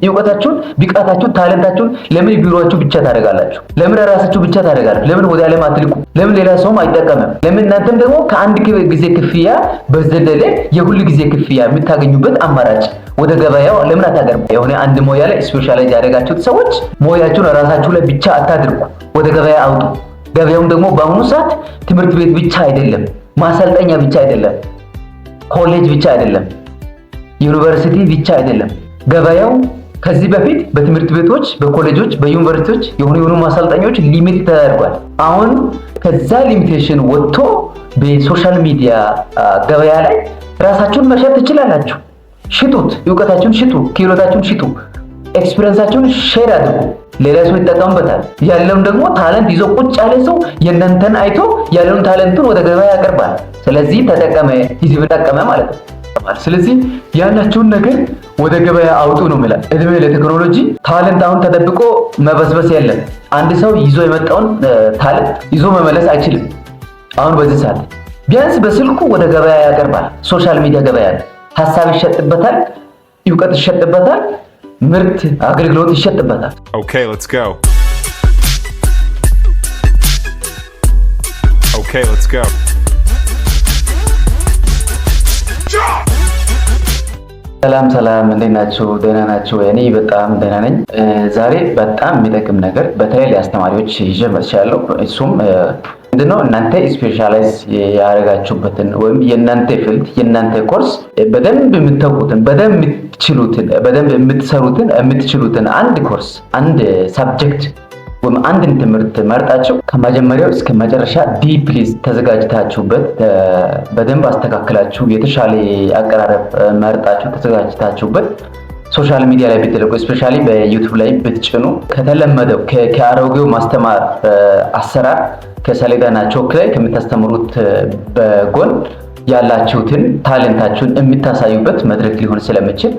ይውቀታችሁን ቢቃታችሁን ታለንታችሁን ለምን ቢሮአችሁ ብቻ ታደርጋላችሁ? ለምን ራሳችሁ ብቻ ታደርጋላችሁ? ለምን ወደ ዓለም አትልቁ? ለምን ሌላ ሰውም አይጠቀምም? ለምን እናንተም ደግሞ ከአንድ ጊዜ ክፍያ በዘለለ የሁሉ ጊዜ ክፍያ የምታገኙበት አማራጭ ወደ ገበያው ለምን አታቀርቡ? የሆነ አንድ ሞያ ላይ ስፔሻላይዝ ያደረጋችሁት ሰዎች ሞያችሁን ራሳችሁ ላይ ብቻ አታድርጉ፣ ወደ ገበያ አውጡ። ገበያውም ደግሞ በአሁኑ ሰዓት ትምህርት ቤት ብቻ አይደለም፣ ማሰልጠኛ ብቻ አይደለም፣ ኮሌጅ ብቻ አይደለም፣ ዩኒቨርሲቲ ብቻ አይደለም። ገበያው ከዚህ በፊት በትምህርት ቤቶች፣ በኮሌጆች፣ በዩኒቨርሲቲዎች የሆኑ ማሰልጠኛዎች ሊሚት ተደርጓል። አሁን ከዛ ሊሚቴሽን ወጥቶ በሶሻል ሚዲያ ገበያ ላይ ራሳችሁን መሸጥ ትችላላችሁ። ሽጡት፣ እውቀታችሁን ሽጡ፣ ክህሎታችሁን ሽጡ፣ ኤክስፒሪየንሳችሁን ሼር አድርጉ። ሌላ ሰው ይጠቀምበታል። ያለውን ደግሞ ታለንት ይዞ ቁጭ ያለ ሰው የእናንተን አይቶ ያለውን ታለንቱን ወደ ገበያ ያቀርባል። ስለዚህ ተጠቀመ፣ ህዝብ ተጠቀመ ማለት ነው። ስለዚህ ያላችሁን ነገር ወደ ገበያ አውጡ ነው ማለት። እድሜ ለቴክኖሎጂ። ታለንት አሁን ተደብቆ መበስበስ የለም። አንድ ሰው ይዞ የመጣውን ታለንት ይዞ መመለስ አይችልም። አሁን በዚህ ሰዓት ቢያንስ በስልኩ ወደ ገበያ ያቀርባል። ሶሻል ሚዲያ ገበያ ሐሳብ ይሸጥበታል፣ እውቀት ይሸጥበታል፣ ምርት አገልግሎት ይሸጥበታል። Okay, let's go. Okay, let's go. ሰላም እንዴት ናችሁ? ደህና ናችሁ? እኔ በጣም ደህና ነኝ። ዛሬ በጣም የሚጠቅም ነገር በተለይ ለአስተማሪዎች ይዤ መጥቻለሁ። እሱም ምንድነው እናንተ ስፔሻላይዝ ያደረጋችሁበትን ወይም የእናንተ ፊልድ የእናንተ ኮርስ በደንብ የምታውቁትን በደንብ የምትችሉትን አንድ ኮርስ አንድ ሳብጀክት ወይም አንድን ትምህርት መርጣችሁ ከመጀመሪያው እስከ መጨረሻ ዲፕሊ ተዘጋጅታችሁበት በደንብ አስተካክላችሁ የተሻለ አቀራረብ መርጣችሁ ተዘጋጅታችሁበት ሶሻል ሚዲያ ላይ ብትለቁ ስፔሻሊ በዩቲዩብ ላይ ብትጭኑ ከተለመደው ከአሮጌው ማስተማር አሰራር ከሰሌዳና ቾክ ላይ ከምታስተምሩት በጎን ያላችሁትን ታለንታችሁን የምታሳዩበት መድረክ ሊሆን ስለሚችል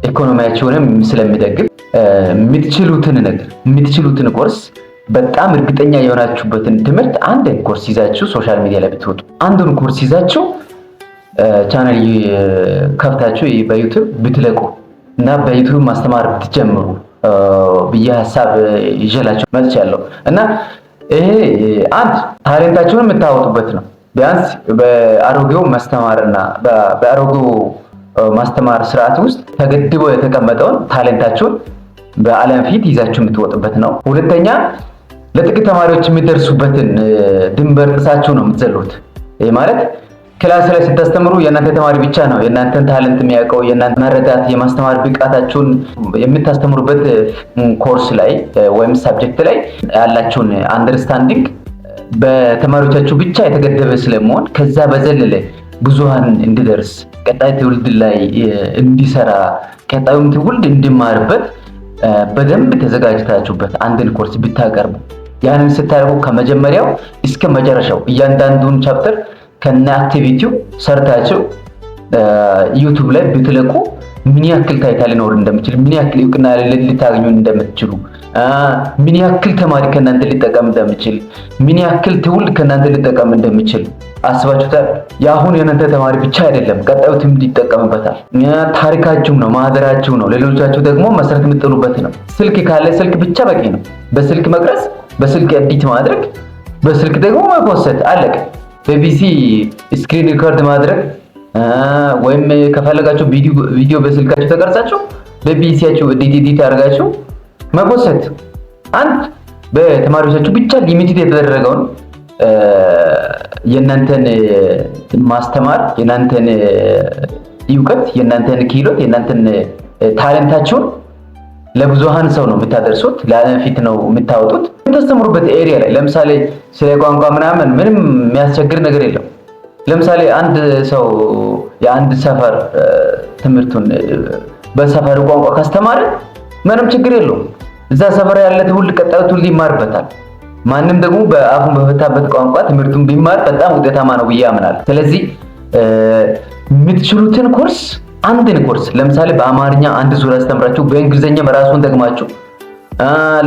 ኢኮኖሚያችሁንም ስለሚደግፍ የምትችሉትን ኮርስ በጣም እርግጠኛ የሆናችሁበትን ትምህርት አንድ ኮርስ ይዛችሁ ሶሻል ሚዲያ ላይ ብትወጡ አንዱን ኮርስ ይዛችሁ ቻናል ከፍታችሁ በዩቲዩብ ብትለቁ እና በዩቲዩብ ማስተማር ብትጀምሩ ብዬ ሐሳብ ይዤላችሁ መጥቻለሁ። እና ይሄ አንድ ታለንታችሁን የምታወጡበት ነው። ቢያንስ በአሮጌው ማስተማርና በአሮጌው ማስተማር ስርዓት ውስጥ ተገድቦ የተቀመጠውን ታለንታችሁን በዓለም ፊት ይዛችሁ የምትወጡበት ነው። ሁለተኛ ለጥቂት ተማሪዎች የሚደርሱበትን ድንበር ጥሳችሁ ነው የምትዘሉት። ይሄ ማለት ክላስ ላይ ስታስተምሩ የእናንተ ተማሪ ብቻ ነው የእናንተን ታለንት የሚያውቀው። የእናንተ መረዳት የማስተማር ብቃታችሁን የምታስተምሩበት ኮርስ ላይ ወይም ሳብጀክት ላይ ያላችሁን አንደርስታንዲንግ በተማሪዎቻችሁ ብቻ የተገደበ ስለመሆን ከዛ በዘለለ ብዙሃን እንዲደርስ ቀጣይ ትውልድ ላይ እንዲሰራ ቀጣዩም ትውልድ እንዲማርበት በደንብ ተዘጋጅታችሁበት አንድን ኮርስ ብታቀርቡ ያንን ስታደርጉ ከመጀመሪያው እስከ መጨረሻው እያንዳንዱን ቻፕተር ከነ አክቲቪቲው ሰርታችሁ ዩቲዩብ ላይ ብትለቁ ምን ያክል ታይታ ሊኖር እንደምችል ምን ያክል እውቅና ልታገኙ እንደምትችሉ ምን ያክል ተማሪ ከናንተ ሊጠቀም እንደምችል ምን ያክል ትውልድ ከናንተ ሊጠቀም እንደምችል አስባችሁታል? ያሁን የናንተ ተማሪ ብቻ አይደለም ቀጣዩ ትውልድ ይጠቀምበታል። ታሪካችሁ ነው፣ ማህደራችሁ ነው፣ ለሌሎቻችሁ ደግሞ መሰረት የምትጥሉበት ነው። ስልክ ካለ ስልክ ብቻ በቂ ነው። በስልክ መቅረጽ፣ በስልክ ኤዲት ማድረግ፣ በስልክ ደግሞ መፖስት አለቀ። በፒሲ ስክሪን ሪኮርድ ማድረግ ወይም ከፈለጋችሁ ቪዲዮ በስልካችሁ ተቀርጻችሁ በፒሲያችሁ ኤዲት አድርጋችሁ መፖስት። አንድ በተማሪዎቻችሁ ብቻ ሊሚትድ የተደረገውን የእናንተን ማስተማር የእናንተን እውቀት የእናንተን ክህሎት የእናንተን ታለንታችሁን ለብዙሃን ሰው ነው የምታደርሱት፣ ለዓለም ፊት ነው የምታወጡት። የምታስተምሩበት ኤሪያ ላይ ለምሳሌ ስለ ቋንቋ ምናምን ምንም የሚያስቸግር ነገር የለም። ለምሳሌ አንድ ሰው የአንድ ሰፈር ትምህርቱን በሰፈሩ ቋንቋ ካስተማረ ምንም ችግር የለውም። እዛ ሰፈር ያለ ትውልድ ቀጣዩ ትውልድ ይማርበታል። ማንም ደግሞ በአፉን በፈታበት ቋንቋ ትምህርቱን ቢማር በጣም ውጤታማ ነው ብዬ አምናለሁ። ስለዚህ የምትችሉትን ኮርስ አንድን ኮርስ ለምሳሌ በአማርኛ አንድ ዙር አስተምራችሁ በእንግሊዘኛ ራሱን ደግማችሁ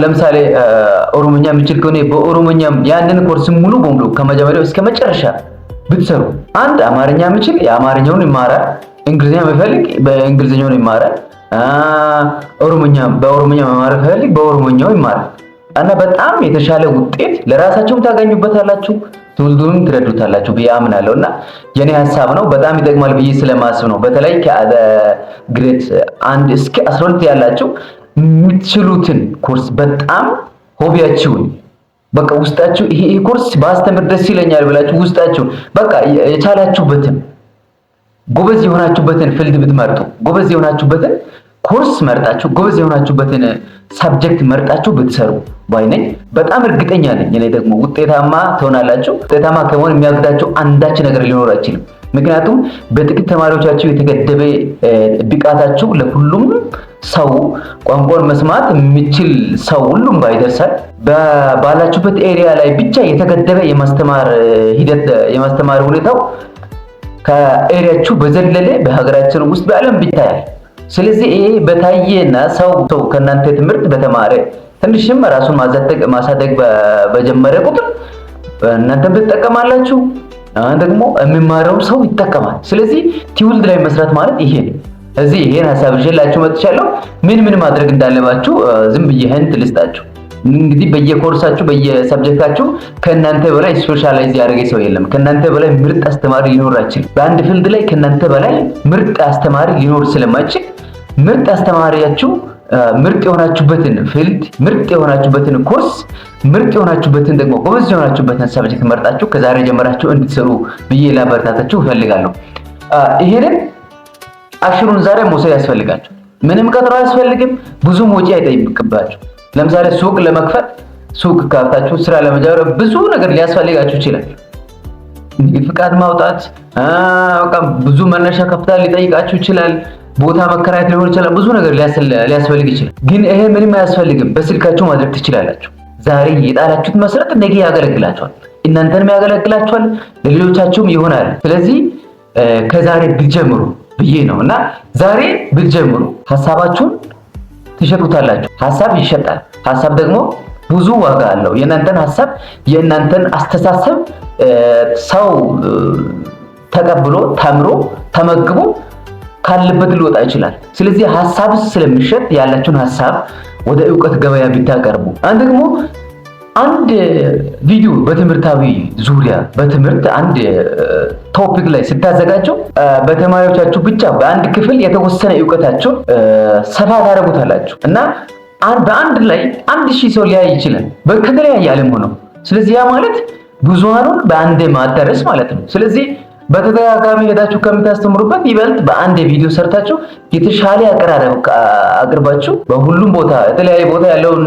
ለምሳሌ ኦሮሞኛ የምችል ከሆነ በኦሮሞኛ ያንን ኮርስ ሙሉ በሙሉ ከመጀመሪያው እስከ መጨረሻ ብትሰሩ አንድ አማርኛ የምችል የአማርኛውን ይማራል፣ እንግሊዘኛ የሚፈልግ በእንግሊዘኛው ይማራል፣ በኦሮሞኛ መማር ፈልግ በኦሮሞኛው ይማራል እና በጣም የተሻለ ውጤት ለራሳችሁም ታገኙበታላችሁ፣ ትውልዱንም ትረዱታላችሁ ብዬ አምናለሁ። እና የኔ ሐሳብ ነው፣ በጣም ይጠቅማል ብዬ ስለማስብ ነው። በተለይ ከግሬድ 1 እስከ 12 ያላችሁ የምትችሉትን ኮርስ በጣም ሆቢያችሁን በቃ ውስጣችሁ ይሄ ኮርስ ባስተምር ደስ ይለኛል ብላችሁ ውስጣችሁ በቃ የቻላችሁበትን ጎበዝ የሆናችሁበትን ፊልድ ብትመርጡ፣ ጎበዝ የሆናችሁበትን ኮርስ መርጣችሁ፣ ጎበዝ የሆናችሁበትን ሳብጀክት መርጣችሁ ብትሰሩ ባይነኝ በጣም እርግጠኛ ነኝ። እኔ ደግሞ ውጤታማ ትሆናላችሁ። ውጤታማ ከመሆን የሚያግዳችሁ አንዳች ነገር ሊኖር አይችልም። ምክንያቱም በጥቂት ተማሪዎቻችሁ የተገደበ ብቃታችሁ ለሁሉም ሰው ቋንቋን መስማት የሚችል ሰው ሁሉም ባይደርሳል ባላችሁበት ኤሪያ ላይ ብቻ የተገደበ የማስተማር ሂደት የማስተማር ሁኔታው ከኤሪያችሁ በዘለለ በሀገራችን ውስጥ በዓለም ይታያል። ስለዚህ ይሄ በታየና ሰው ከእናንተ ትምህርት በተማረ ትንሽም ራሱን ማሳደግ በጀመረ ቁጥር እናንተም ትጠቀማላችሁ፣ ደግሞ የሚማረው ሰው ይጠቀማል። ስለዚህ ትውልድ ላይ መስራት ማለት ይሄ ነው። እዚህ ይሄን ሐሳብ ይዤላችሁ መጥቻለሁ። ምን ማድረግ እንዳለባችሁ ዝም ብዬ ህንት ልስጣችሁ። እንግዲህ በየኮርሳችሁ በየሰብጀክታችሁ ከእናንተ በላይ ስፔሻላይዝ ያደረገ ሰው የለም። ከእናንተ በላይ ምርጥ አስተማሪ ሊኖር አይችልም። በአንድ ፊልድ ላይ ከእናንተ በላይ ምርጥ አስተማሪ ሊኖር ስለማይችል ምርጥ አስተማሪያችሁ ምርጥ የሆናችሁበትን ፊልድ፣ ምርጥ የሆናችሁበትን ኮርስ፣ ምርጥ የሆናችሁበትን ደግሞ ጎበዝ የሆናችሁበትን ሰብጀክት መርጣችሁ ከዛሬ ጀምራችሁ እንድትሰሩ ብዬ ላበረታታችሁ እፈልጋለሁ። ይሄንን አሽሩን ዛሬ መውሰድ ያስፈልጋችሁ። ምንም ቀጥሮ አያስፈልግም። ብዙም ወጪ አይጠይቅባችሁ። ለምሳሌ ሱቅ ለመክፈት ሱቅ ከፍታችሁ ስራ ለመጀመር ብዙ ነገር ሊያስፈልጋችሁ ይችላል። ንግድ ፍቃድ ማውጣት፣ በቃ ብዙ መነሻ ካፒታል ሊጠይቃችሁ ይችላል። ቦታ መከራየት ሊሆን ይችላል። ብዙ ነገር ሊያስፈልግ ይችላል። ግን ይሄ ምንም አያስፈልግም። በስልካችሁ ማድረግ ትችላላችሁ። ዛሬ የጣላችሁት መሰረት ነገ ያገለግላችኋል። እናንተንም ያገለግላችኋል፣ ለሌሎቻችሁም ይሆናል። ስለዚህ ከዛሬ ብትጀምሩ ብዬ ነው እና ዛሬ ብትጀምሩ ሐሳባችሁን ትሸጡታላችሁ። ሐሳብ ይሸጣል። ሐሳብ ደግሞ ብዙ ዋጋ አለው። የእናንተን ሐሳብ የእናንተን አስተሳሰብ ሰው ተቀብሎ ተምሮ ተመግቦ ካለበት ሊወጣ ይችላል። ስለዚህ ሐሳብ ስለሚሸጥ ያላችሁን ሐሳብ ወደ ዕውቀት ገበያ ቢታቀርቡ ደግሞ አንድ ቪዲዮ በትምህርታዊ ዙሪያ በትምህርት አንድ ቶፒክ ላይ ስታዘጋጁ በተማሪዎቻችሁ ብቻ በአንድ ክፍል የተወሰነ ዕውቀታችሁን ሰፋ ታደርጉታላችሁ እና በአንድ ላይ 1000 ሰው ሊያይ ይችላል ከተለያየ ዓለም ሆነው። ስለዚህ ያ ማለት ብዙሃኑን በአንድ ማዳረስ ማለት ነው። ስለዚህ በተደጋጋሚ ሄዳችሁ ከምታስተምሩበት ይበልጥ በአንድ ቪዲዮ ሰርታችሁ የተሻለ አቀራረብ አቅርባችሁ በሁሉም ቦታ የተለያየ ቦታ ያለውን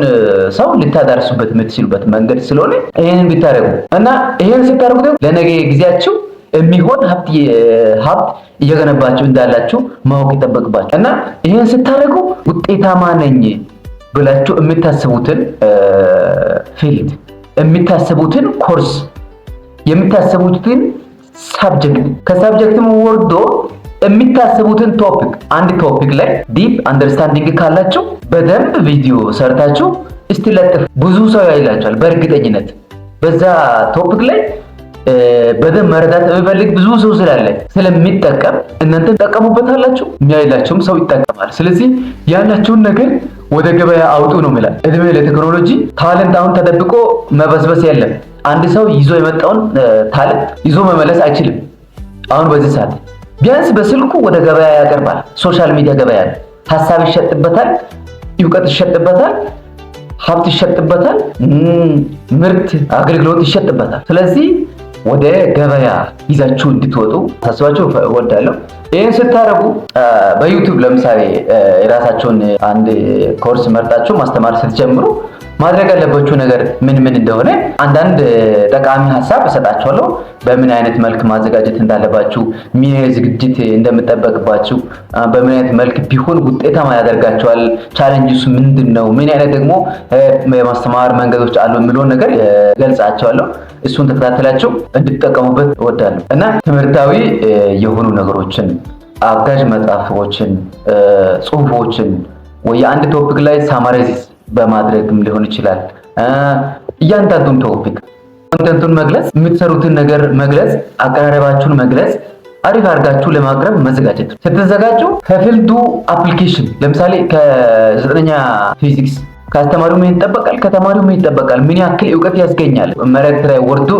ሰው ልታዳርሱበት የምትችሉበት መንገድ ስለሆነ ይሄንን ቢታረጉ እና ይሄን ስታደርጉ ደግሞ ለነገ ጊዜያችሁ የሚሆን ሀብት እየገነባችሁ እንዳላችሁ ማወቅ ይጠበቅባችሁ እና ይሄን ስታደርጉ ውጤታማ ነኝ ብላችሁ የምታስቡትን ፊልድ፣ የምታስቡትን ኮርስ፣ የምታስቡትን ሳብጀክት ከሳብጀክትም ወርዶ የሚታሰቡትን ቶፒክ አንድ ቶፒክ ላይ ዲፕ አንደርስታንዲንግ ካላችሁ በደንብ ቪዲዮ ሰርታችሁ እስቲ ለጥፍ ብዙ ሰው ያይላችኋል። በእርግጠኝነት በዛ ቶፒክ ላይ በደንብ መረዳት የሚፈልግ ብዙ ሰው ስላለ ስለሚጠቀም እናንተ ተጠቀሙበታላችሁ፣ የሚያይላችሁም ሰው ይጠቀማል። ስለዚህ ያላችሁን ነገር ወደ ገበያ አውጡ ነው የሚላል። እድሜ ለቴክኖሎጂ። ታለንት አሁን ተደብቆ መበስበስ የለም። አንድ ሰው ይዞ የመጣውን ታለንት ይዞ መመለስ አይችልም። አሁን በዚህ ሰዓት ቢያንስ በስልኩ ወደ ገበያ ያቀርባል። ሶሻል ሚዲያ ገበያ ነው። ሐሳብ ይሸጥበታል፣ ዕውቀት ይሸጥበታል፣ ሀብት ይሸጥበታል፣ ምርት አገልግሎት ይሸጥበታል። ስለዚህ ወደ ገበያ ይዛችሁ እንድትወጡ ታስባችሁ እወዳለሁ። ይሄን ስታረጉ በዩቲዩብ ለምሳሌ የራሳችሁን አንድ ኮርስ መርጣችሁ ማስተማር ስትጀምሩ ማድረግ ያለባችሁ ነገር ምን እንደሆነ አንዳንድ ጠቃሚ ሐሳብ እሰጣችኋለሁ። በምን አይነት መልክ ማዘጋጀት እንዳለባችሁ፣ ምን ዝግጅት እንደምጠበቅባችሁ፣ በምን አይነት መልክ ቢሆን ውጤታማ ያደርጋችኋል፣ ቻሌንጅስ ምንድነው፣ ምን አይነት ደግሞ የማስተማር መንገዶች አሉ የሚለውን ነገር ገልጻችኋለሁ። እሱን ተከታተላችሁ እንድትጠቀሙበት እወዳለሁ እና ትምህርታዊ የሆኑ ነገሮችን አጋዥ መጽሐፎችን፣ ጽሁፎችን ወይ አንድ ቶፒክ ላይ ሳማራይዝ በማድረግም ሊሆን ይችላል። እያንዳንዱን ቶፒክ ኮንተንቱን መግለጽ፣ የምትሰሩትን ነገር መግለጽ፣ አቀራረባችሁን መግለጽ፣ አሪፍ አድርጋችሁ ለማቅረብ መዘጋጀት። ስትዘጋጁ ከፊልዱ አፕሊኬሽን ለምሳሌ ከ9ኛ ፊዚክስ ከአስተማሪው ምን ይጠበቃል? ከተማሪው ምን ይጠበቃል? ምን ያክል ዕውቀት ያስገኛል? መሬት ላይ ወርዶ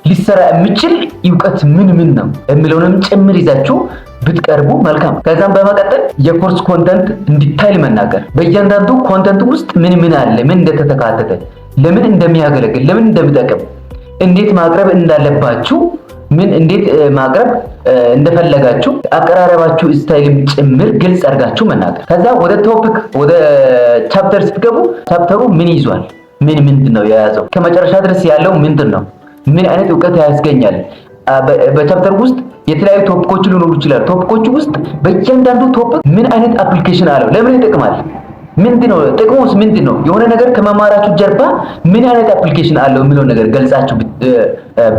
ሊሰራ የሚችል ዕውቀት ምን ነው የሚለውንም ጭምር ይዛችሁ ብትቀርቡ መልካም። ከዛም በመቀጠል የኮርስ ኮንተንት እንዲታይል መናገር። በእያንዳንዱ ኮንተንት ውስጥ ምን አለ፣ ምን እንደተካተተ፣ ለምን እንደሚያገለግል፣ ለምን እንደሚጠቅም፣ እንዴት ማቅረብ እንዳለባችሁ፣ እንዴት ማቅረብ እንደፈለጋችሁ አቀራረባችሁ ስታይልም ጭምር ግልጽ አድርጋችሁ መናገር። ከዛ ወደ ቶፒክ ወደ ቻፕተር ስትገቡ ቻፕተሩ ምን ይዟል፣ ምንድነው የያዘው፣ ከመጨረሻ ድረስ ያለው ምንድነው፣ ምን አይነት ዕውቀት ያስገኛል። በቻፕተር ውስጥ የተለያዩ ቶፒኮች ሊኖሩ ይችላሉ። ቶፒኮች ውስጥ በእያንዳንዱ ቶፒክ ምን አይነት አፕሊኬሽን አለው፣ ለምን ይጠቅማል፣ ምንድነው ጥቅሙስ፣ ምንድነው የሆነ ነገር ከመማራችሁ ጀርባ ምን አይነት አፕሊኬሽን አለው የሚለው ነገር ገልጻችሁ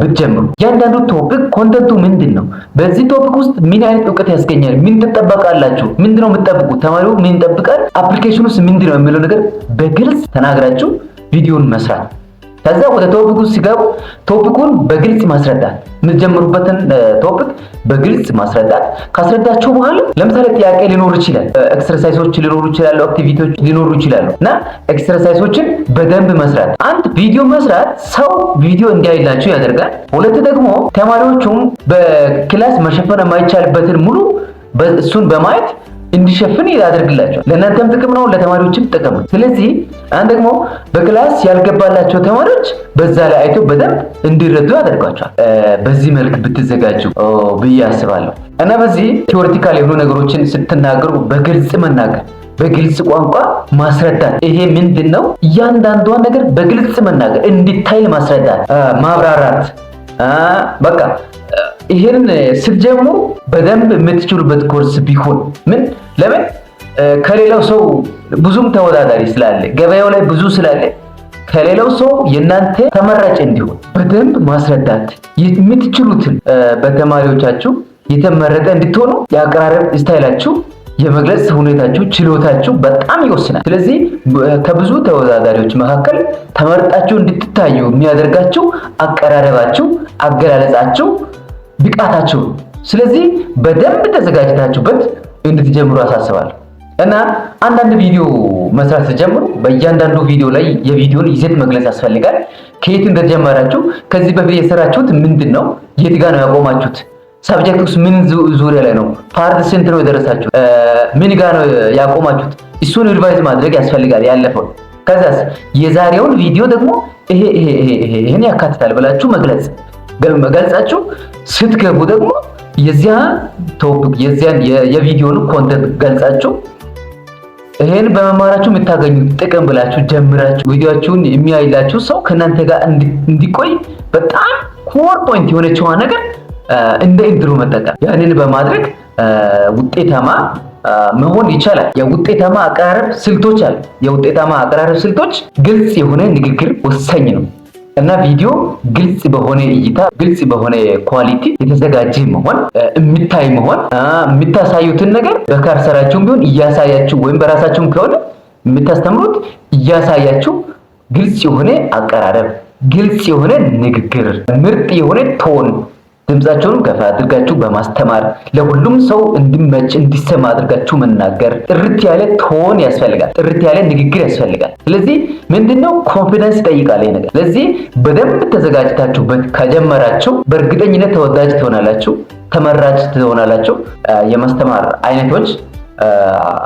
ብትጀምሩ። እያንዳንዱ ቶፒክ ኮንተንቱ ምንድነው፣ በዚህ ቶፒክ ውስጥ ምን አይነት ዕውቀት ያስገኛል፣ ምን ትጠበቃላችሁ፣ ምንድነው የምትጠብቁት፣ ተማሪው ምን ይጠብቃል፣ አፕሊኬሽኑስ ምንድነው የሚለው ነገር በግልጽ ተናግራችሁ ቪዲዮን መስራት። ከዛ ወደ ቶፒኩ ሲገቡ ቶፒኩን በግልጽ ማስረዳት፣ የምትጀምሩበትን ቶፒክ በግልጽ ማስረዳት። ካስረዳችሁ በኋላ ለምሳሌ ጥያቄ ሊኖር ይችላል፣ ኤክሰርሳይሶች ሊኖሩ ይችላሉ፣ አክቲቪቲዎች ሊኖሩ ይችላሉ እና ኤክሰርሳይሶችን በደንብ መስራት። አንድ ቪዲዮ መስራት ሰው ቪዲዮ እንዲያይላችሁ ያደርጋል። ሁለት ደግሞ ተማሪዎቹም በክላስ መሸፈን የማይቻልበትን ሙሉ እሱን በማየት እንዲሸፍን ያደርግላቸዋል። ለእናንተም ጥቅም ነው፣ ለተማሪዎችም ጥቅም ነው። ስለዚህ አንድ ደግሞ በክላስ ያልገባላቸው ተማሪዎች በዛ ላይ አይተው በደንብ እንዲረዱ ያደርጋቸዋል። በዚህ መልክ ብትዘጋጁ ብዬ አስባለሁ። እና በዚህ ቲዎሪቲካል የሆኑ ነገሮችን ስትናገሩ በግልጽ መናገር፣ በግልጽ ቋንቋ ማስረዳት። ይሄ ምንድነው? እያንዳንዷን ነገር በግልጽ መናገር፣ እንዲታይ ማስረዳት፣ ማብራራት። በቃ ይሄን ስትጀምሩ በደንብ የምትችሉበት ኮርስ ቢሆን ለምን ከሌላው ሰው ብዙም ተወዳዳሪ ስላለ ገበያው ላይ ብዙ ስላለ ከሌላው ሰው የናንተ ተመራጭ እንዲሆን በደንብ ማስረዳት የምትችሉትን በተማሪዎቻችሁ የተመረጠ እንድትሆኑ የአቀራረብ ስታይላችሁ የመግለጽ ሁኔታችሁ ችሎታችሁ በጣም ይወስናል። ስለዚህ ከብዙ ተወዳዳሪዎች መካከል ተመርጣችሁ እንድትታዩ የሚያደርጋችሁ አቀራረባችሁ፣ አገላለጻችሁ፣ ብቃታችሁ። ስለዚህ በደንብ ተዘጋጅታችሁበት እንድትጀምሩ አሳስባለሁ። እና አንዳንድ ቪዲዮ መስራት ስትጀምሩ በእያንዳንዱ ቪዲዮ ላይ የቪዲዮን ይዘት መግለጽ ያስፈልጋል። ከየት እንደጀመራችሁ፣ ከዚህ በፊት የሰራችሁት ምንድነው፣ የት ጋር ነው ያቆማችሁት፣ ሳብጀክቱስ ምን ዙሪያ ላይ ነው፣ ፓርት ስንት ነው የደረሳችሁት፣ ምን ጋር ነው ያቆማችሁት፣ እሱን ሪቫይዝ ማድረግ ያስፈልጋል ያለፈው። ከዛስ የዛሬውን ቪዲዮ ደግሞ ይሄን ያካትታል ብላችሁ መግለጻችሁ ስትገቡ ደግሞ የዚያ ቶፒክ የዚያን የቪዲዮን ኮንተንት ገልጻችሁ ይሄን በመማራችሁ የምታገኙት ጥቅም ብላችሁ ጀምራችሁ ቪዲዮአችሁን የሚያይላችሁ ሰው ከእናንተ ጋር እንዲቆይ በጣም ኮር ፖይንት የሆነችዋ ነገር እንደ ኢንትሮ መጠቀም። ያንን በማድረግ ውጤታማ መሆን ይቻላል። የውጤታማ አቀራረብ ስልቶች አሉ። የውጤታማ አቀራረብ ስልቶች ግልጽ የሆነ ንግግር ወሳኝ ነው እና ቪዲዮ ግልጽ በሆነ እይታ፣ ግልጽ በሆነ ኳሊቲ የተዘጋጀ መሆን፣ የሚታይ መሆን፣ የምታሳዩትን ነገር በካርሰራችሁም ቢሆን እያሳያችሁ ወይም በራሳችሁም ከሆነ የምታስተምሩት እያሳያችሁ ግልጽ የሆነ አቀራረብ፣ ግልጽ የሆነ ንግግር፣ ምርጥ የሆነ ቶን፣ ድምጻችሁን ከፍ አድርጋችሁ በማስተማር ለሁሉም ሰው እንዲመች እንዲሰማ አድርጋችሁ መናገር። ጥርት ያለ ቶን ያስፈልጋል፣ ጥርት ያለ ንግግር ያስፈልጋል። ስለዚህ ምንድነው ኮንፊደንስ ይጠይቃል ይሄ ነገር። ስለዚህ በደንብ ተዘጋጅታችሁበት ከጀመራችሁ በእርግጠኝነት ተወዳጅ ትሆናላችሁ፣ ተመራጭ ትሆናላችሁ። የማስተማር አይነቶች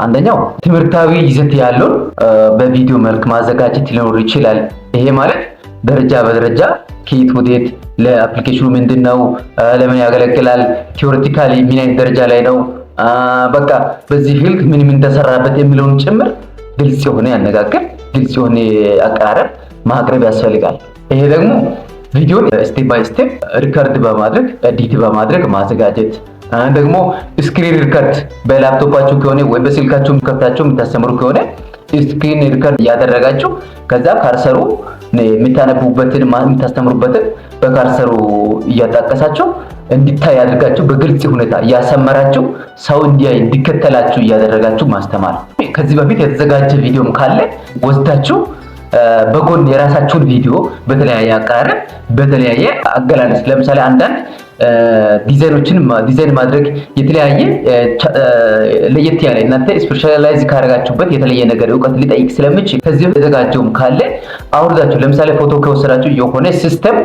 አንደኛው ትምህርታዊ ይዘት ያለውን በቪዲዮ መልክ ማዘጋጀት ሊኖር ይችላል። ይሄ ማለት ደረጃ በደረጃ ከየት ወዴት፣ ለአፕሊኬሽኑ ምንድነው፣ ለምን ያገለግላል፣ ቲዎሪቲካሊ ምን አይነት ደረጃ ላይ ነው፣ በቃ በዚህ ፊልድ ምን ተሰራበት የሚለውን ጭምር ግልጽ የሆነ ያነጋገር፣ ግልጽ የሆነ አቀራረብ ማቅረብ ያስፈልጋል። ይሄ ደግሞ ቪዲዮን ስቴፕ ባይ ስቴፕ ሪከርድ በማድረግ ኤዲት በማድረግ ማዘጋጀት። ደግሞ ስክሪን ሪከርድ በላፕቶፓችሁ ከሆነ ወይ በስልካችሁ ከፍታችሁ የምታስተምሩ ከሆነ ስክሪን ሪከርድ እያደረጋችሁ ከዛ ካርሰሩ የምታነቡበትን የምታስተምሩበትን በካርሰሩ እያጣቀሳችሁ እንዲታይ አድርጋችሁ በግልጽ ሁኔታ እያሰመራችሁ ሰው እንዲከተላችሁ እያደረጋችሁ ማስተማር። ከዚህ በፊት የተዘጋጀ ቪዲዮም ካለ ወስዳችሁ በጎን የራሳችሁን ቪዲዮ በተለያየ አቀራረብ፣ በተለያየ አገላለጽ፣ ለምሳሌ አንዳንድ ዲዛይን ማድረግ የተለያየ ለየት ያለ እናንተ ስፔሻላይዝ ካደረጋችሁበት የተለየ ነገር እውቀት ሊጠይቅ ስለሚችል ከዚህ የተዘጋጀውም ካለ አውርዳችሁ ለምሳሌ ፎቶ ከወሰዳችሁ የሆነ ሲስተም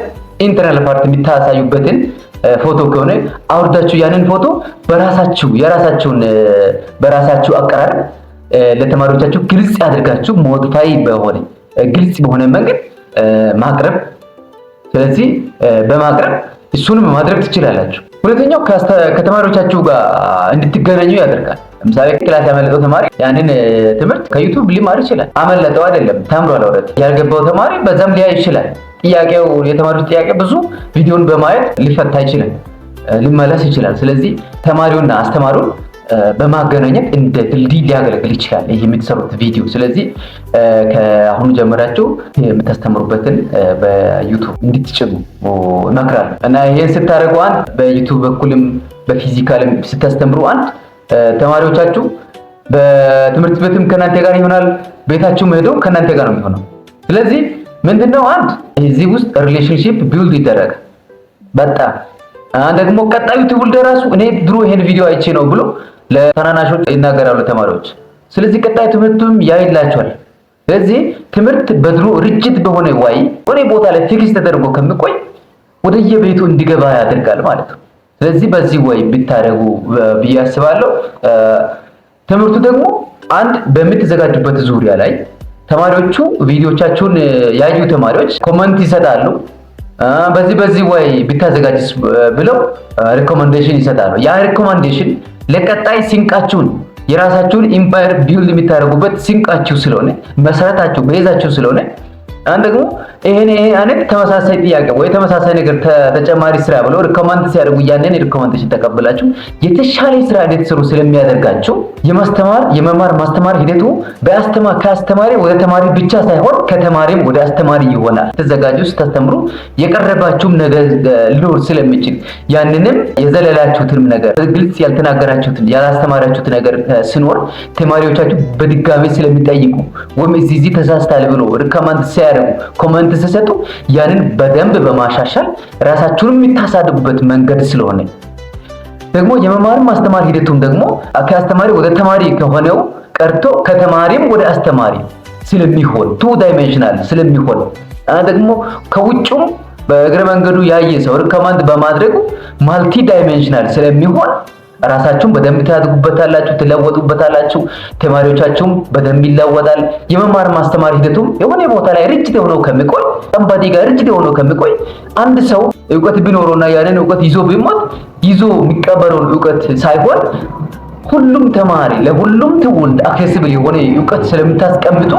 ኢንተርናል ፓርት የሚታሳዩበትን ፎቶ ከሆነ አውርዳችሁ ያንን ፎቶ በራሳችሁ አቀራረብ ለተማሪዎቻችሁ ግልጽ አድርጋችሁ ሞዲፋይ በሆነ ግልጽ በሆነ መንገድ ማቅረብ። ስለዚህ በማቅረብ እሱንም ማድረግ ትችላላችሁ። ሁለተኛው ከተማሪዎቻችሁ ጋር እንድትገናኙ ያደርጋል። ለምሳሌ ክላስ ያመለጠው ተማሪ ያንን ትምህርት ከዩቲዩብ ሊማር ይችላል። አመለጠው አይደለም ተምሯል። ወረድ ያልገባው ተማሪ በዛም ሊያይ ይችላል። የተማሪው ጥያቄ ብዙ ቪዲዮን በማየት ሊፈታ ይችላል፣ ሊመለስ ይችላል። ስለዚህ ተማሪውና አስተማሪውን በማገናኘት እንደ ድልድይ ሊያገለግል ይችላል ይሄ የምትሰሩት ቪዲዮ። ስለዚህ ከአሁኑ ጀምራችሁ የምታስተምሩበትን በዩቲዩብ እንድትጭኑ እመክራለሁ። እና ይሄን ስታደርጉ አንድ በዩቲዩብ በኩልም በፊዚካልም ስታስተምሩ አንድ ተማሪዎቻችሁ በትምህርት ቤትም ከናንተ ጋር ይሆናል፣ ቤታችሁም ሄደው ከናንተ ጋር ነው የሚሆነው። ስለዚህ ምንድነው አንድ እዚህ ውስጥ ሪሌሽንሺፕ ቢልድ ይደረጋል። በጣም ደግሞ ቀጣዩ ትውልድ ራሱ እኔ ድሮ ይሄን ቪዲዮ አይቼ ነው ብሎ ለታናናሾች ይናገራሉ ተማሪዎች። ስለዚህ ቀጣይ ትምህርቱም ያይላቸዋል። ስለዚህ ትምህርት በድሮ ርጅት በሆነ ወደ ቦታ ላይ ፊክስ ተደርጎ ከሚቆይ ወደየቤቱ እንዲገባ ያደርጋል ማለት ነው። ስለዚህ በዚህ ብታደርጉ ብዬ አስባለሁ። ትምህርቱ ደግሞ አንድ በምትዘጋጁበት ዙሪያ ላይ ተማሪዎቹ ቪዲዮቻችሁን ያዩ ተማሪዎች ኮሜንት ይሰጣሉ። በዚህ ቢታዘጋጅስ ብለው ሪኮመንዴሽን ይሰጣሉ። ያ ሪኮመንዴሽን ለቀጣይ ሲንቃችሁን የራሳችሁን ኢምፓየር ቢልድ የሚታደርጉበት ሲንቃችሁ ስለሆነ መሰረታችሁ በይዛችሁ ስለሆነ ደግሞ ይሄ አይነት ተመሳሳይ ጥያቄ ወይ ተመሳሳይ ነገር ተጨማሪ ስራ ብለው ሪኮመንድ ሲያደርጉ ያንን ሪኮመንዴሽን ተቀብላችሁ የተሻለ ስራ እንድትሰሩ ስለሚያደርጋችሁ የመማር ማስተማር ሂደቱ ከአስተማሪ ወደ ተማሪ ብቻ ሳይሆን ከተማሪም ወደ አስተማሪ ይሆናል። ተዘጋጁ። ስታስተምሩ የቀረባችሁም ነገር ሊኖር ስለሚችል ያንንም የዘለላችሁትም ነገር ግልጽ ያልተናገራችሁትን ያላስተማራችሁት ነገር ሲኖር ተማሪዎቻችሁ በድጋሚ ስለሚጠይቁ ወይም እዚህ ተሳስታል ብሎ ሪኮመንድ ሲያደርጉ ኮሜንት ሲሰጡ ያንን በደንብ በማሻሻል ራሳችሁን የምታሳድጉበት መንገድ ስለሆነ ደግሞ የመማር ማስተማር ሂደቱም ደግሞ ከአስተማሪ ወደ ተማሪ ከሆነው ቀርቶ ከተማሪም ወደ አስተማሪ ስለሚሆን ቱ ዳይሜንሽናል ስለሚሆን ደግሞ ከውጭም በእግረ መንገዱ ያየ ሰው ሪኮመንድ በማድረጉ ማልቲ ዳይሜንሽናል ስለሚሆን ራሳችሁን በደንብ ታድጉበታላችሁ፣ ትለወጡበታላችሁ። ተማሪዎቻችሁም በደንብ ይለወጣል። የመማር ማስተማር ሂደቱም የሆነ ቦታ ላይ ርጅት ሆኖ ከሚቆይ ተንባዲ ጋር ርጅት ሆኖ ከሚቆይ አንድ ሰው ዕውቀት ቢኖርና ያንን ዕውቀት ይዞ ቢሞት ይዞ የሚቀበለውን ዕውቀት ሳይሆን ሁሉም ተማሪ ለሁሉም ትውልድ አክሰስብል የሆነ ዕውቀት ስለምታስቀምጡ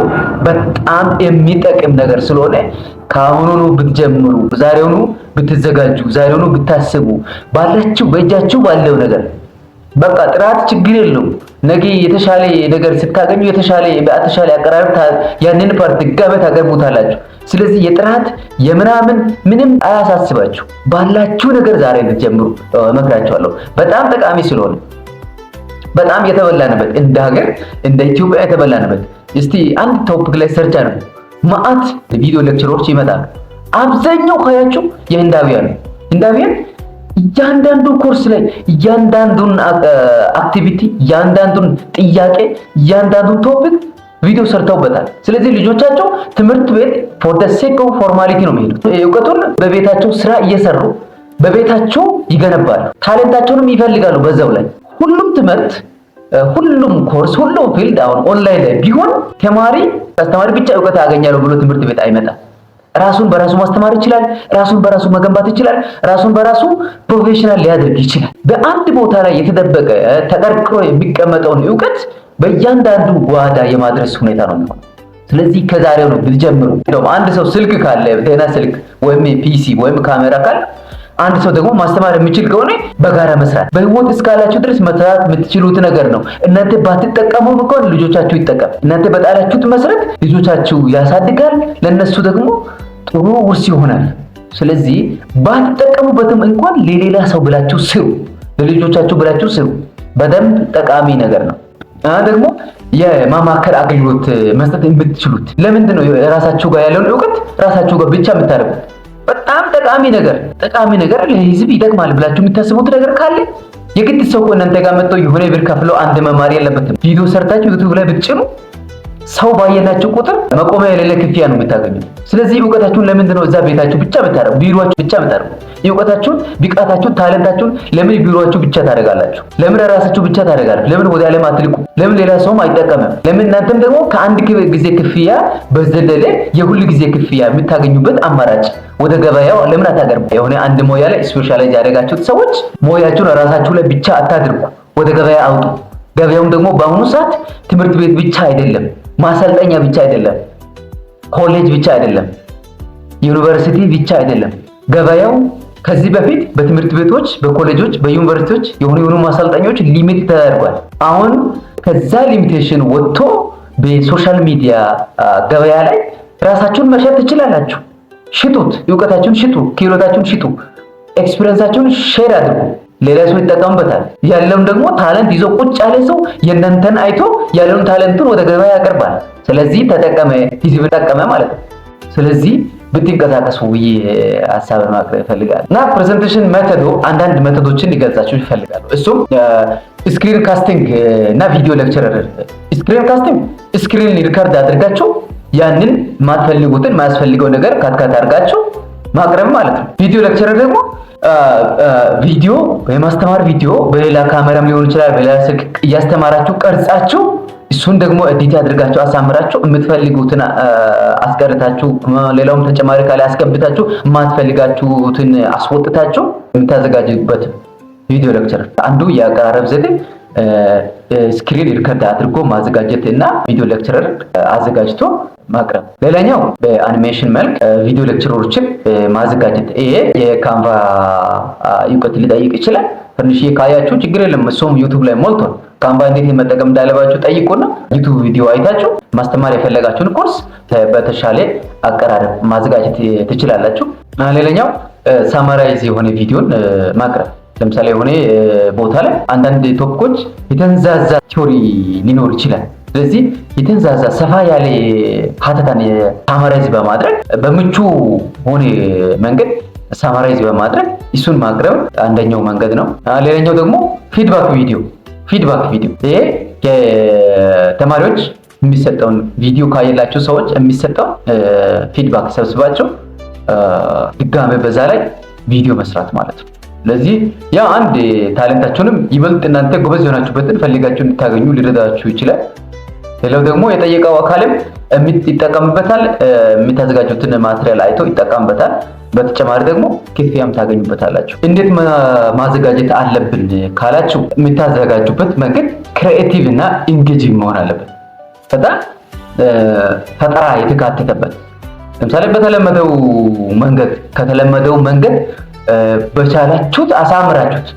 በጣም የሚጠቅም ነገር ስለሆነ ካሁኑኑ ብትጀምሩ፣ ዛሬውኑ ብትዘጋጁ፣ ዛሬውኑ ብታስቡ ባላችሁ በእጃችሁ ባለው ነገር በቃ ጥራት ችግር የለውም። ነገ የተሻለ ነገር ስታገኙ በተሻለ አቀራረብ ያንን ፓርት ድጋሜ ታቀርቡታላችሁ። ስለዚህ የጥራት ምንም አያሳስባችሁ። ባላችሁ ነገር ዛሬ እንድትጀምሩ እመክራችኋለሁ። በጣም ጠቃሚ ስለሆነ በጣም የተበላንበት እንደ ሀገር እንደ ኢትዮጵያ የተበላንበት እስቲ አንድ ቶፒክ ላይ ሰርች አድርጉ። ማአት ቪዲዮ ሌክቸሮች ይመጣሉ። አብዛኛው ካያችሁ የህንዳውያን እያንዳንዱ ኮርስ ላይ እያንዳንዱን አክቲቪቲ እያንዳንዱን ጥያቄ እያንዳንዱን ቶፒክ ቪዲዮ ሰርተውበታል። ስለዚህ ልጆቻቸው ትምህርት ቤት ፎር ዘ ሴክ ኦፍ ፎርማሊቲ ነው የሚሄዱት። ዕውቀቱን በቤታቸው ስራ እየሰሩ በቤታቸው ይገነባሉ። ታሌንታቸውንም ይፈልጋሉ በዛው ላይ። ሁሉም ትምህርት ሁሉም ኮርስ ሁሉም ፊልድ አሁን ኦንላይን ላይ ቢሆን አስተማሪ ብቻ ዕውቀት ያገኛለሁ ብሎ ትምህርት ቤት አይመጣም። ራሱን በራሱ ማስተማር ይችላል። ራሱን በራሱ መገንባት ይችላል። ራሱን በራሱ ፕሮፌሽናል ሊያደርግ ይችላል። በአንድ ቦታ ላይ የተደበቀ ተቀርቅሮ የሚቀመጠውን ዕውቀት በእያንዳንዱ ጓዳ የማድረስ ሁኔታ ነው የሚሆነው። ስለዚህ ከዛሬው ነው ብትጀምሩ። አንድ ሰው ስልክ ካለ ደህና ስልክ ወይም ፒሲ ወይም ካሜራ ካለ አንድ ሰው ደግሞ ማስተማር የሚችል ከሆነ በጋራ መስራት በህይወት እስካላችሁ ድረስ መስራት የምትችሉት ነገር ነው። እናንተ ባትጠቀሙ እንኳን ልጆቻችሁ ይጠቀም። እናንተ በጣላችሁት መሰረት ልጆቻችሁ ያሳድጋል፣ ለነሱ ደግሞ ጥሩ ውርስ ይሆናል። ስለዚህ ባትጠቀሙበትም እንኳን ለሌላ ሰው ብላችሁ ስሩ፣ ለልጆቻችሁ ብላችሁ ስሩ። በደንብ ጠቃሚ ነገር ነው። ደግሞ የማማከር አገልግሎት መስጠት የምትችሉት ለምንድን ነው? ራሳችሁ ጋር ያለውን ዕውቀት ራሳችሁ ጋር ብቻ የምታደርጉት በጣም ጠቃሚ ነገር ለህዝብ ይጠቅማል ብላችሁ የምታስቡት ነገር ካለ የግድ ሰው እናንተ ጋር መጥቶ የሆነ ብር ከፍሎ አንድ መማር የለበትም። ቪዲዮ ሰርታችሁ ዩቲዩብ ላይ ብትጭኑ ሰው ባየናችሁ ቁጥር መቆሚያ የሌለ ክፍያ ነው የምታገኙት። ስለዚህ ዕውቀታችሁን ለምንድን ነው እዛ ቤታችሁ ብቻ ብታረጉ፣ ቢሮአችሁ ብቻ ብታረጉ? ዕውቀታችሁን፣ ብቃታችሁን፣ ታለንታችሁን ለምን ቢሮአችሁ ብቻ ታደርጋላችሁ? ለምን ራሳችሁ ብቻ ታደርጋላችሁ? ለምን ወደ ዓለም አትልቁ? ለምን ሌላ ሰውም አይጠቀምም? ለምን እናንተም ደግሞ ከአንድ ጊዜ ክፍያ በዘለለ የሁሉ ጊዜ ክፍያ የምታገኙበት አማራጭ ወደ ገበያው ለምን አታቀርቡ? የሆነ አንድ ሞያ ላይ ስፔሻላይዝ ያደረጋችሁት ሰዎች ሞያችሁን ራሳችሁ ላይ ብቻ አታድርጉ፣ ወደ ገበያ አውጡ። ገበያውም ደግሞ በአሁኑ ሰዓት ትምህርት ቤት ብቻ አይደለም፣ ማሰልጠኛ ብቻ አይደለም፣ ኮሌጅ ብቻ አይደለም፣ ዩኒቨርሲቲ ብቻ አይደለም። ገበያው ከዚህ በፊት በትምህርት ቤቶች፣ በኮሌጆች፣ በዩኒቨርሲቲዎች የሆኑ ማሰልጠኞች ሊሚት ተደርጓል። አሁን ከዛ ሊሚቴሽን ወጥቶ በሶሻል ሚዲያ ገበያ ላይ ራሳችሁን መሸጥ ትችላላችሁ። ሽጡት፣ ዕውቀታችሁን ሽጡ፣ ክህሎታችሁን ሽጡ፣ ኤክስፒሪየንሳችሁን ሼር አድርጉ። ሌላ ሰው ይጠቀምበታል። ያለውን ደግሞ ታለንት ይዞ ቁጭ ያለ ሰው የእናንተን አይቶ ያለውን ታለንቱን ወደ ገበያ ያቀርባል። ስለዚህ ተጠቀመ፣ ህዝብ ተጠቀመ ማለት ነው። ስለዚህ ብትንቀሳቀሱ ብዬ ሀሳብን ማቅረብ ይፈልጋል እና ፕሬዘንቴሽን ሜቶዱ አንዳንድ ሜቶዶችን ሊገልጻችሁ ይፈልጋሉ። እሱም ስክሪን ካስቲንግ እና ቪዲዮ ሌክቸረር። ስክሪን ካስቲንግ ስክሪን ሪከርድ አድርጋችሁ ያንን ማትፈልጉትን ማያስፈልገው ነገር ካትካት አድርጋችሁ ማቅረብ ማለት ነው። ቪዲዮ ሌክቸረር ደግሞ ቪዲዮ የማስተማር ቪዲዮ በሌላ ካሜራም ሊሆን ይችላል፣ በሌላ ስልክ እያስተማራችሁ ቀርጻችሁ እሱን ደግሞ ኤዲት አድርጋችሁ አሳምራችሁ የምትፈልጉትን አስቀርታችሁ ሌላውም ተጨማሪ ካለ አስገብታችሁ የማትፈልጋችሁትን አስወጥታችሁ የምታዘጋጁበት ቪዲዮ ሌክቸረር አንዱ የአቀራረብ ዘዴ ስክሪን ሪከርድ አድርጎ ማዘጋጀት እና ቪዲዮ ሌክቸረር አዘጋጅቶ ማቅረብ። ሌላኛው በአኒሜሽን መልክ ቪዲዮ ሌክቸሮችን ማዘጋጀት። ይሄ የካንቫ ዕውቀት ሊጠይቅ ይችላል። ትንሽ ካያችሁ ችግር የለም፣ እሱም ዩቲዩብ ላይ ሞልቷል። ካንቫ እንዴት መጠቀም እንዳለባችሁ ጠይቁና ዩቲዩብ ቪዲዮ አይታችሁ ማስተማር የፈለጋችሁን ኮርስ በተሻለ አቀራረብ ማዘጋጀት ትችላላችሁ። ሌላኛው ሳማራይዝ የሆነ ቪዲዮን ማቅረብ። ለምሳሌ የሆነ ቦታ ላይ አንዳንድ ቶፒኮች የተንዛዛ ቲዮሪ ሊኖር ይችላል። ስለዚህ የተንዛዛ ሰፋ ያለ ሀተታን ሳማራይዝ በማድረግ በምቹ ሆነ መንገድ ሳማራይዝ በማድረግ እሱን ማቅረብ አንደኛው መንገድ ነው። ሌላኛው ደግሞ ፊድባክ ቪዲዮ። ይሄ ከተማሪዎች የሚሰጠውን ቪዲዮ ካየላችሁ ሰዎች የሚሰጠው ፊድባክ ሰብስባቸው ድጋሜ በዛ ላይ ቪዲዮ መስራት ማለት ነው። ስለዚህ ያ አንድ ታለንታችሁንም ይበልጥ እናንተ ጎበዝ የሆናችሁበትን ፈልጋችሁ እንድታገኙ ሊረዳችሁ ይችላል። ሌላው ደግሞ የጠየቀው አካልም ይጠቀምበታል፣ የምታዘጋጁትን ማቴሪያል አይቶ ይጠቀምበታል። በተጨማሪ ደግሞ ክፍያም ታገኙበታላችሁ። እንዴት ማዘጋጀት አለብን ካላችሁ የምታዘጋጁበት መንገድ ክሪኤቲቭ እና ኢንጌጂንግ መሆን አለበት። በጣም ፈጠራ የተካተተበት። ለምሳሌ ከተለመደው መንገድ በቻላችሁት አሳምራችሁት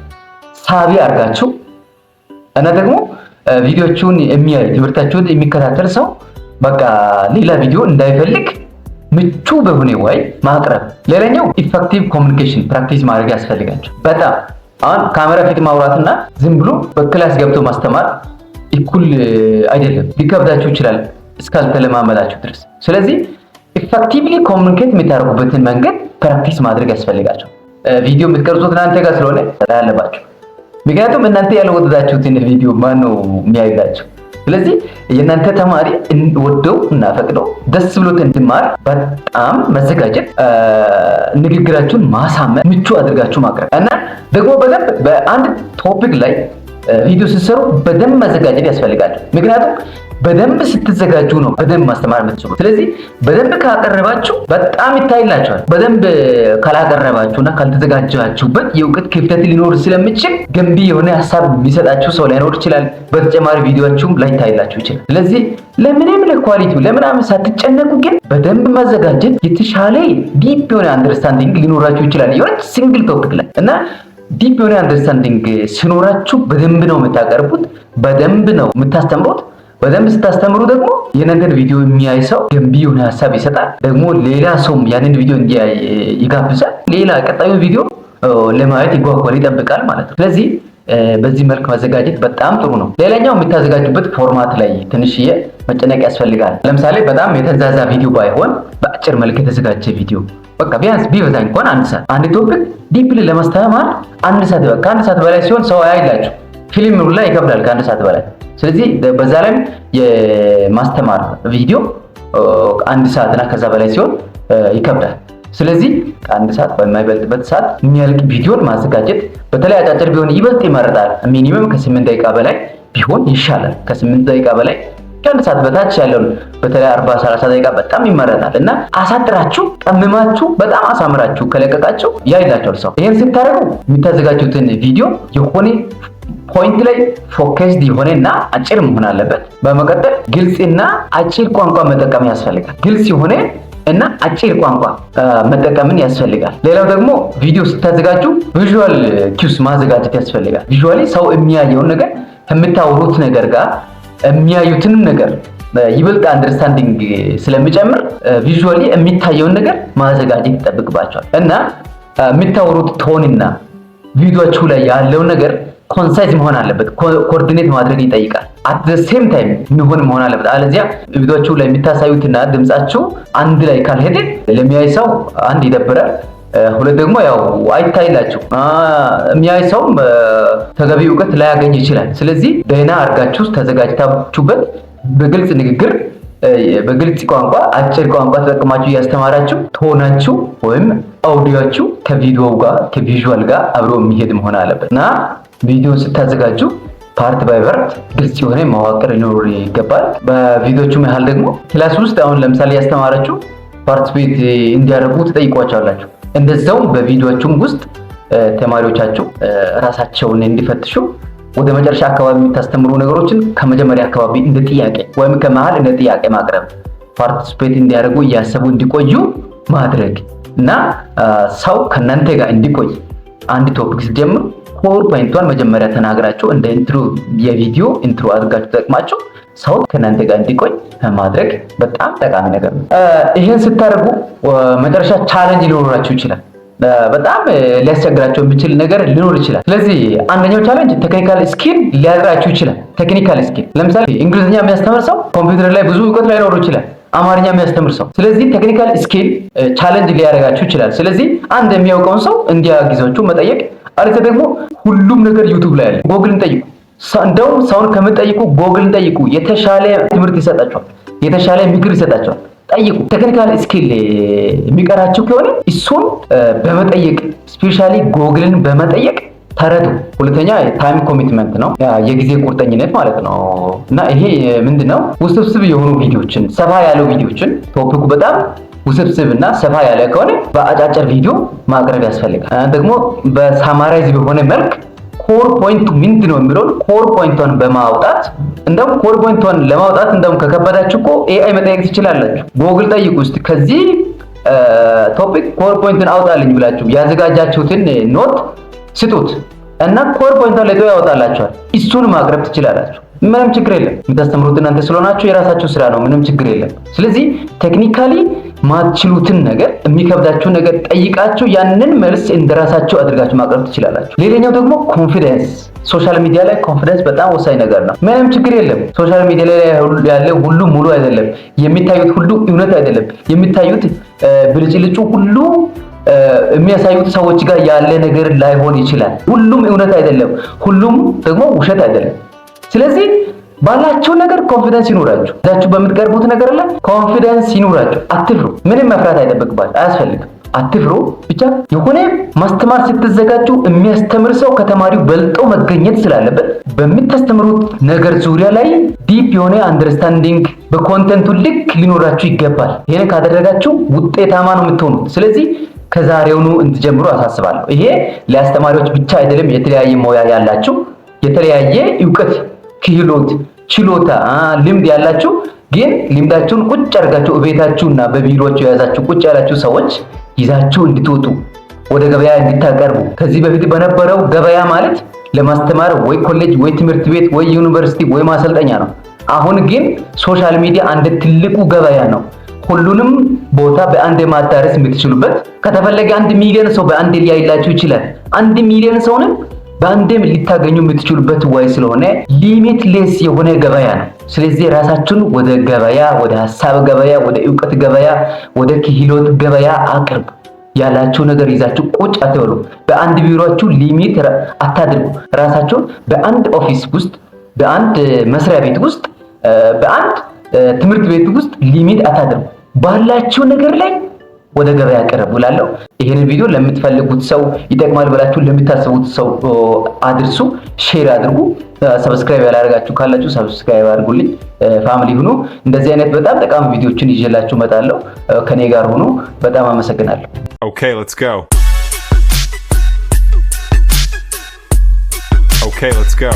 ሳቢ አድርጋችሁ እና ደግሞ ቪዲዮቹን የሚያይ ትምህርታችሁን የሚከታተል ሰው በቃ ሌላ ቪዲዮ እንዳይፈልግ ምቹ በሆነ ወይ ማቅረብ። ሌላኛው ኢፌክቲቭ ኮሚኒኬሽን ፕራክቲስ ማድረግ ያስፈልጋችሁ። በጣም አሁን ካሜራ ፊት ማውራትና ዝም ብሎ በክላስ ገብቶ ማስተማር እኩል አይደለም፣ ሊከብዳችሁ ይችላል እስካልተለማመዳችሁ ድረስ። ስለዚህ ኢፌክቲቭሊ ኮሚኒኬት የምታደርጉበትን መንገድ ፕራክቲስ ማድረግ ያስፈልጋችሁ። ቪዲዮ የምትቀርጹት እናንተ ጋር ስለሆነ ያለባችሁ፣ ምክንያቱም እናንተ ያልወደዳችሁትን ቪዲዮ ማን ነው የሚያይላችሁ? ስለዚህ የእናንተ ተማሪ ወደው እና ፈቅደው ደስ ብሎት እንዲማር በጣም መዘጋጀት፣ ንግግራችሁን ማሳመን፣ ምቹ አድርጋችሁ ማቅረብ እና ደግሞ በደንብ በአንድ ቶፒክ ላይ ቪዲዮ ስትሰሩ በደንብ መዘጋጀት ያስፈልጋል። ምክንያቱም በደንብ ስትዘጋጁ ነው በደንብ ማስተማር የምትችሉት። ስለዚህ በደንብ ካቀረባችሁ በጣም ይታይላችኋል። በደንብ ካላቀረባችሁና ካልተዘጋጃችሁበት የእውቀት ክፍተት ሊኖር ስለሚችል ገንቢ የሆነ ሀሳብ የሚሰጣችሁ ሰው ላይኖር ይችላል። በተጨማሪ ቪዲዮአችሁም ላይታይላችሁ ይችላል። ስለዚህ ለምንም ለኳሊቲው ለምናምን ሳትጨነቁ ግን በደንብ ማዘጋጀት የተሻለ ዲፕ የሆነ አንደርስታንዲንግ ሊኖራችሁ ይችላል የሆነ ሲንግል ቶፒክ ላይ እና ዲፕ የሆነ አንደርስታንዲንግ ሲኖራችሁ በደንብ ነው የምታቀርቡት፣ በደንብ ነው የምታስተምሩት። በደንብ ስታስተምሩ ደግሞ የእናንተን ቪዲዮ የሚያይ ሰው ገንቢ የሆነ ሀሳብ ይሰጣል። ደግሞ ሌላ ሰውም ያንን ቪዲዮ እንዲያይ ይጋብዛል። ሌላ ቀጣዩ ቪዲዮ ለማየት ይጓጓል፣ ይጠብቃል ማለት ነው። ስለዚህ በዚህ መልክ ማዘጋጀት በጣም ጥሩ ነው። ሌላኛው የምታዘጋጁበት ፎርማት ላይ ትንሽዬ መጨነቅ ያስፈልጋል። ለምሳሌ በጣም የተንዛዛ ቪዲዮ ባይሆን በአጭር መልክ የተዘጋጀ ቪዲዮ በቃ ቢያንስ ቢበዛ እንኳን አንድ ሰዓት አንድ ቶፒክ ዲፕሊ ለማስተማር አንድ ሰዓት በቃ ከአንድ ሰዓት በላይ ሲሆን ሰው አይላችሁ ፊልም ላይ ይከብዳል ከአንድ ሰዓት በላይ። ስለዚህ በዛ ላይ የማስተማር ቪዲዮ አንድ ሰዓትና ከዛ በላይ ሲሆን ይከብዳል። ስለዚህ ከአንድ ሰዓት በማይበልጥበት ሰዓት የሚያልቅ ቪዲዮን ማዘጋጀት በተለይ አጫጭር ቢሆን ይበልጥ ይመረጣል። ሚኒመም ከ8 ደቂቃ በላይ ቢሆን ይሻላል። ከ8 ደቂቃ በላይ ከአንድ ሰዓት በታች ያለውን በተለይ 40-30 ደቂቃ በጣም ይመረጣል እና አሳጥራችሁ ቀምማችሁ በጣም አሳምራችሁ ከለቀቃችሁ ያይላችኋል ሰው። ይሄን ስታደርጉ የምታዘጋጁትን ቪዲዮ የሆነ ፖይንት ላይ ፎከስድ የሆነና አጭር መሆን አለበት። በመቀጠል ግልጽና አጭር ቋንቋ መጠቀም ያስፈልጋል። ግልጽ የሆነ እና አጭር ቋንቋ መጠቀምን ያስፈልጋል። ሌላው ደግሞ ቪዲዮ ስታዘጋጁ ቪዥዋል ኪውስ ማዘጋጀት ያስፈልጋል። ቪዥዋሊ ሰው የሚያየውን ነገር ከምታወሩት ነገር ጋር የሚያዩትንም ነገር ይበልጥ አንደርስታንዲንግ ስለሚጨምር ቪዥዋሊ የሚታየውን ነገር ማዘጋጀት ይጠብቅባቸዋል እና የምታወሩት ቶንና ቪዲዮአችሁ ላይ ያለው ነገር ኮንሳይዝ መሆን አለበት። ኮኦርዲኔት ማድረግ ይጠይቃል። አት ዘ ሴም ታይም መሆን አለበት። አለዚያ ቪዲዮአችሁ ላይ የምታሳዩትና ድምጻችሁ አንድ ላይ ካልሄደ ለሚያይ ሰው አንድ ይደብራል፣ ሁለት ደግሞ ያው አይታይላችሁ፣ የሚያይ ሰው ተገቢ እውቀት ላያገኝ ይችላል። ስለዚህ ደህና አድርጋችሁ ተዘጋጅታችሁበት በግልጽ ንግግር በግልጽ ቋንቋ አጭር ቋንቋ ተጠቅማችሁ እያስተማራችሁ ቶናችሁ ወይም አውዲዮአችሁ ከቪዲዮው ጋር ከቪዥዋል ጋር አብሮ የሚሄድ መሆን አለበት እና ቪዲዮ ስታዘጋጁ ፓርት ባይ ፓርት ግልጽ የሆነ መዋቅር ሊኖር ይገባል። በቪዲዮቹ መሃል ደግሞ ክላስ ውስጥ አሁን ለምሳሌ ያስተማራችሁ ፓርቲሲፔት እንዲያደርጉ ትጠይቋቸዋላችሁ። እንደዛውም በቪዲዮቹም ውስጥ ተማሪዎቻችሁ ራሳቸውን እንዲፈትሹ ወደ መጨረሻ አካባቢ የምታስተምሩ ነገሮችን ከመጀመሪያ አካባቢ እንደ ጥያቄ ወይም ከመሃል እንደ ጥያቄ ማቅረብ፣ ፓርቲሲፔት እንዲያደርጉ እያሰቡ እንዲቆዩ ማድረግ እና ሰው ከእናንተ ጋር እንዲቆይ አንድ ቶፒክ ሲጀምሩ ኮር ፖይንቷን መጀመሪያ ተናግራችሁ እንደ ኢንትሮ የቪዲዮ ኢንትሮ አድርጋችሁ ተጠቅማችሁ ሰው ከእናንተ ጋር እንዲቆይ ማድረግ በጣም ጠቃሚ ነገር ነው። ይሄን ስታደርጉ መጨረሻ ቻሌንጅ ሊኖራችሁ ይችላል። በጣም ሊያስቸግራቸው የሚችል ነገር ሊኖር ይችላል። ስለዚህ አንደኛው ቻሌንጅ ቴክኒካል ስኪል ሊያድራችሁ ይችላል። ቴክኒካል ስኪል ለምሳሌ እንግሊዝኛ የሚያስተምር ሰው ኮምፒውተር ላይ ብዙ እውቀት ላይኖረው ይችላል። አማርኛ የሚያስተምር ሰው ስለዚህ ቴክኒካል ስኪል ቻሌንጅ ሊያደርጋችሁ ይችላል። ስለዚህ አንድ የሚያውቀውን ሰው እንዲያግዛችሁ መጠየቅ፣ አለተ ደግሞ ሁሉም ነገር ዩቲዩብ ላይ አለ። ጎግልን ጠይቁ። እንደውም ሰውን ከምትጠይቁ ጎግልን ጠይቁ። የተሻለ ትምህርት ይሰጣችኋል። የተሻለ ምክር ይሰጣችኋል። ጠይቁ። ቴክኒካል ስኪል የሚቀራችሁ ከሆነ እሱን በመጠየቅ ስፔሻሊ ጎግልን በመጠየቅ ተረዱ። ሁለተኛ ታይም ኮሚትመንት ነው፣ የጊዜ ቁርጠኝነት ማለት ነው። እና ይሄ ምንድነው? ውስብስብ የሆኑ ቪዲዮችን፣ ሰፋ ያለው ቪዲዮችን ቶፒኩ በጣም ውስብስብ እና ሰፋ ያለ ከሆነ በአጫጭር ቪዲዮ ማቅረብ ያስፈልጋል። ደግሞ በሳማራይዝ በሆነ መልክ ኮር ፖይንቱ ምንድነው የሚለውን ኮር ፖይንቷን በማውጣት እንደውም ኮር ፖይንቷን ለማውጣት እንደውም ከከበዳችሁ እኮ ኤአይ መጠየቅ ትችላላችሁ። ጎግል ጠይቁ ውስጥ ከዚህ ቶፒክ ኮር ፖይንትን አውጣልኝ ብላችሁ ያዘጋጃችሁትን ኖት ስጡት እና ኮር ፖይንቷን ለይቶ ያወጣላችኋል። እሱን ማቅረብ ትችላላችሁ። ምንም ችግር የለም። የምታስተምሩት እናንተ ስለሆናችሁ የራሳችሁ ስራ ነው። ምንም ችግር የለም። ስለዚህ ቴክኒካሊ ማትችሉትን ነገር የሚከብዳችሁ ነገር ጠይቃችሁ ያንን መልስ እንደራሳችሁ አድርጋችሁ ማቅረብ ትችላላችሁ። ሌላኛው ደግሞ ኮንፊደንስ። ሶሻል ሚዲያ ላይ ኮንፊደንስ በጣም ወሳኝ ነገር ነው። ምንም ችግር የለም። ሶሻል ሚዲያ ላይ ያለ ሁሉ ሙሉ አይደለም። የሚታዩት ሁሉ እውነት አይደለም። የሚታዩት ብልጭልጩ ሁሉ የሚያሳዩት ሰዎች ጋር ያለ ነገር ላይሆን ይችላል። ሁሉም እውነት አይደለም። ሁሉም ደግሞ ውሸት አይደለም። ስለዚህ ባላችሁ ነገር ኮንፊደንስ ይኑራችሁ። እዛችሁ በምትቀርቡት ነገር ላይ ኮንፊደንስ ይኑራችሁ። አትፍሩ። ምንም መፍራት አይጠበቅባችሁ፣ አያስፈልግም። አትፍሩ። ብቻ የሆነ ማስተማር ስትዘጋጁ የሚያስተምር ሰው ከተማሪው በልጦ መገኘት ስላለበት በምታስተምሩት ነገር ዙሪያ ላይ ዲፕ የሆነ አንደርስታንዲንግ በኮንተንቱ ልክ ሊኖራችሁ ይገባል። ይሄን ካደረጋችሁ ውጤታማ ነው የምትሆኑት። ስለዚህ ከዛሬውኑ እንድትጀምሩ አሳስባለሁ። ይሄ ለአስተማሪዎች ብቻ አይደለም። የተለያየ ሙያ ያላችሁ፣ የተለያየ ዕውቀት፣ ክህሎት፣ ችሎታ፣ ልምድ ያላችሁ ግን ልምዳችሁን ቁጭ አድርጋችሁ ቤታችሁና በቢሮአችሁ የያዛችሁ ቁጭ ያላችሁ ሰዎች ይዛችሁ እንድትወጡ ወደ ገበያ እንድታቀርቡ። ከዚህ በፊት በነበረው ገበያ ማለት ለማስተማር ወይ ኮሌጅ ወይ ትምህርት ቤት ወይ ዩኒቨርሲቲ ወይ ማሰልጠኛ ነው። አሁን ግን ሶሻል ሚዲያ አንድ ትልቁ ገበያ ነው። ሁሉንም ቦታ በአንድ ማዳረስ የምትችሉበት። ከተፈለገ 1 ሚሊዮን ሰው በአንድ ሊያይላችሁ ይችላል። 1 ሚሊዮን ሰውንም በአንዴም ሊታገኙ የምትችሉበት ወይ ስለሆነ ሊሚትሌስ የሆነ ገበያ ነው። ስለዚህ ራሳችሁን ወደ ገበያ፣ ወደ ሀሳብ ገበያ፣ ወደ እውቀት ገበያ፣ ወደ ክህሎት ገበያ አቅርቡ። ያላችሁ ነገር ይዛችሁ ቁጭ አትበሉ። በአንድ ቢሮአችሁ ሊሚት አታድርጉ። ራሳችሁን በአንድ ኦፊስ ውስጥ፣ በአንድ መስሪያ ቤት ውስጥ፣ በአንድ ትምህርት ቤት ውስጥ ሊሚት አታድርጉ። ባላችሁ ነገር ላይ ወደ ገበያ አቅርቡ እላለሁ። ይሄንን ቪዲዮ ለምትፈልጉት ሰው ይጠቅማል ብላችሁ ለምታስቡት ሰው አድርሱ፣ ሼር አድርጉ። ሰብስክራይብ ያላደረጋችሁ ካላችሁ ሰብስክራይብ አድርጉልኝ። ፋሚሊ ሁኑ። እንደዚህ አይነት በጣም ጠቃሚ ቪዲዮችን ይዤላችሁ እመጣለሁ። ከኔ ጋር ሁኑ። በጣም አመሰግናለሁ። Okay, let's go. Okay, let's go.